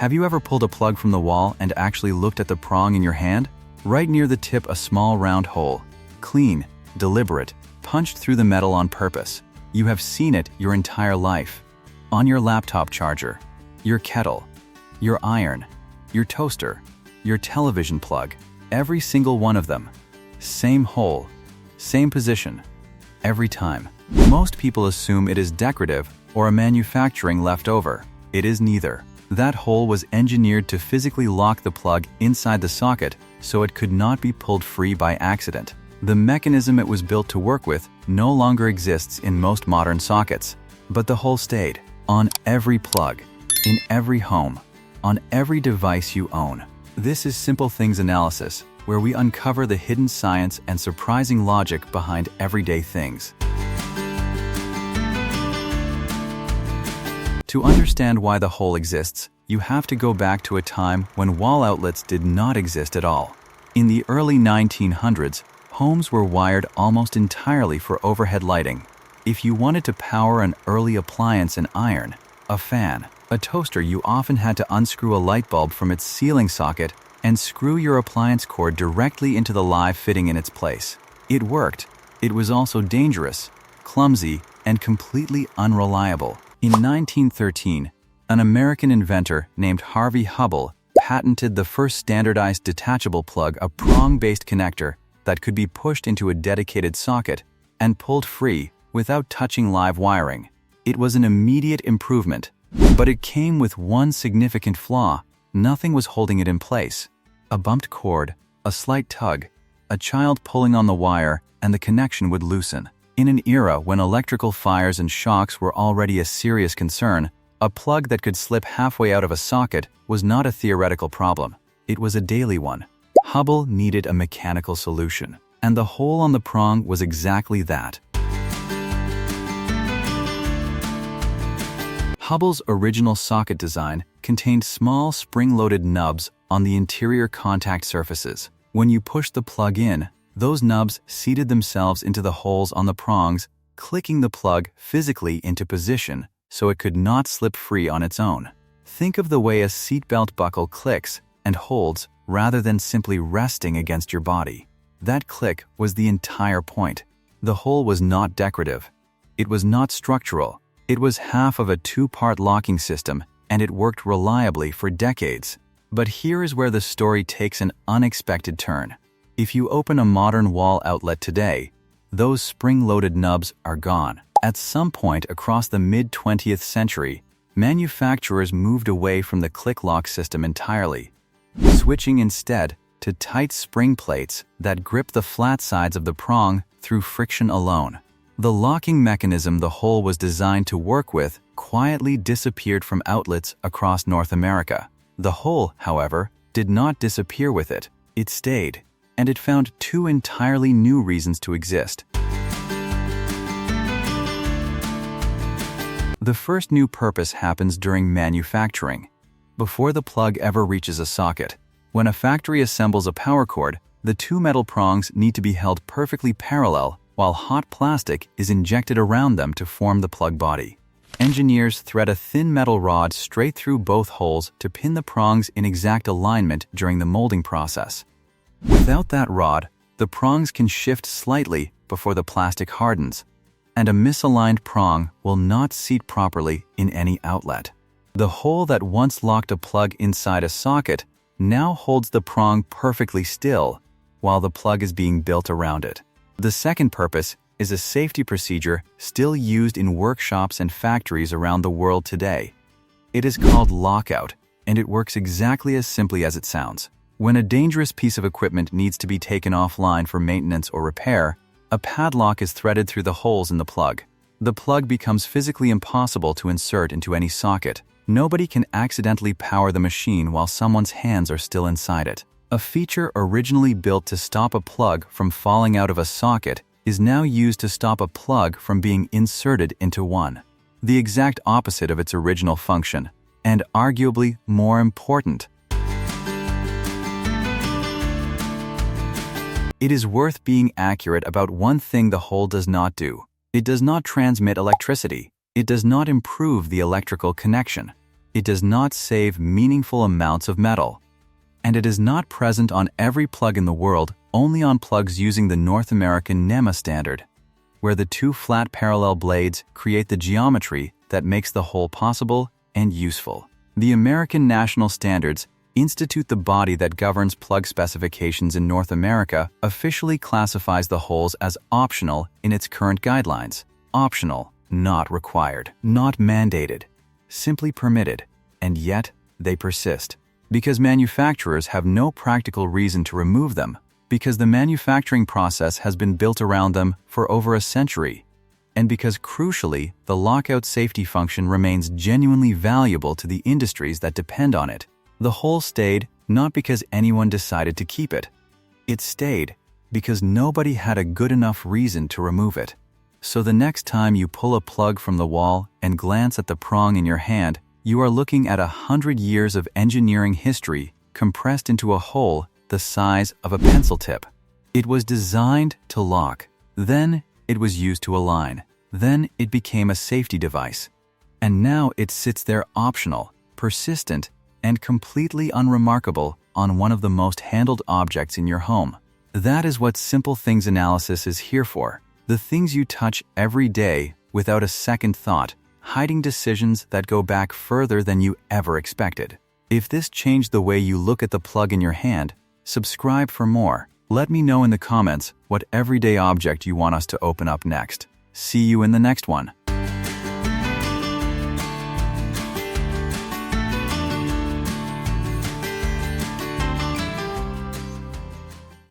Have you ever pulled a plug from the wall and actually looked at the prong in your hand? Right near the tip, a small round hole. Clean, deliberate, punched through the metal on purpose. You have seen it your entire life. On your laptop charger, your kettle, your iron, your toaster, your television plug, every single one of them. Same hole, same position, every time. Most people assume it is decorative or a manufacturing leftover. It is neither. That hole was engineered to physically lock the plug inside the socket so it could not be pulled free by accident. The mechanism it was built to work with no longer exists in most modern sockets, but the hole stayed on every plug, in every home, on every device you own. This is Simple Things Analysis, where we uncover the hidden science and surprising logic behind everyday things. To understand why the hole exists, you have to go back to a time when wall outlets did not exist at all. In the early 1900s, homes were wired almost entirely for overhead lighting. If you wanted to power an early appliance, an iron, a fan, a toaster, you often had to unscrew a light bulb from its ceiling socket and screw your appliance cord directly into the live fitting in its place. It worked. It was also dangerous, clumsy, and completely unreliable. In 1913, an American inventor named Harvey Hubble patented the first standardized detachable plug, a prong-based connector that could be pushed into a dedicated socket and pulled free without touching live wiring. It was an immediate improvement, but it came with one significant flaw. Nothing was holding it in place. A bumped cord, a slight tug, a child pulling on the wire, and the connection would loosen. In an era when electrical fires and shocks were already a serious concern, a plug that could slip halfway out of a socket was not a theoretical problem. It was a daily one. Hubble needed a mechanical solution, and the hole on the prong was exactly that. Hubble's original socket design contained small spring-loaded nubs on the interior contact surfaces. When you pushed the plug in, those nubs seated themselves into the holes on the prongs, clicking the plug physically into position so it could not slip free on its own. Think of the way a seatbelt buckle clicks and holds rather than simply resting against your body. That click was the entire point. The hole was not decorative. It was not structural. It was half of a two-part locking system, and it worked reliably for decades. But here is where the story takes an unexpected turn. If you open a modern wall outlet today, those spring-loaded nubs are gone. At some point across the mid-20th century, manufacturers moved away from the click-lock system entirely, switching instead to tight spring plates that grip the flat sides of the prong through friction alone. The locking mechanism the hole was designed to work with quietly disappeared from outlets across North America. The hole, however, did not disappear with it. It stayed, and it found two entirely new reasons to exist. The first new purpose happens during manufacturing, before the plug ever reaches a socket. When a factory assembles a power cord, the two metal prongs need to be held perfectly parallel while hot plastic is injected around them to form the plug body. Engineers thread a thin metal rod straight through both holes to pin the prongs in exact alignment during the molding process. Without that rod, the prongs can shift slightly before the plastic hardens, and a misaligned prong will not seat properly in any outlet. The hole that once locked a plug inside a socket now holds the prong perfectly still while the plug is being built around it. The second purpose is a safety procedure still used in workshops and factories around the world today. It is called lockout, and it works exactly as simply as it sounds. When a dangerous piece of equipment needs to be taken offline for maintenance or repair, a padlock is threaded through the holes in the plug. The plug becomes physically impossible to insert into any socket. Nobody can accidentally power the machine while someone's hands are still inside it. A feature originally built to stop a plug from falling out of a socket is now used to stop a plug from being inserted into one. The exact opposite of its original function, and arguably more important. It is worth being accurate about one thing the hole does not do. It does not transmit electricity. It does not improve the electrical connection. It does not save meaningful amounts of metal. And it is not present on every plug in the world, only on plugs using the North American NEMA standard, where the two flat parallel blades create the geometry that makes the hole possible and useful. The American National Standards Institute, the body that governs plug specifications in North America, officially classifies the holes as optional in its current guidelines. Optional, not required, not mandated, simply permitted, and yet they persist. Because manufacturers have no practical reason to remove them, because the manufacturing process has been built around them for over a century, and because, crucially, the lockout safety function remains genuinely valuable to the industries that depend on it. The hole stayed not because anyone decided to keep it. It stayed because nobody had a good enough reason to remove it. So the next time you pull a plug from the wall and glance at the prong in your hand, you are looking at 100 years of engineering history compressed into a hole the size of a pencil tip. It was designed to lock. Then it was used to align. Then it became a safety device. And now it sits there optional, persistent, and completely unremarkable on one of the most handled objects in your home. That is what Simple Things Analysis is here for. The things you touch every day without a second thought, hiding decisions that go back further than you ever expected. If this changed the way you look at the plug in your hand, subscribe for more. Let me know in the comments what everyday object you want us to open up next. See you in the next one.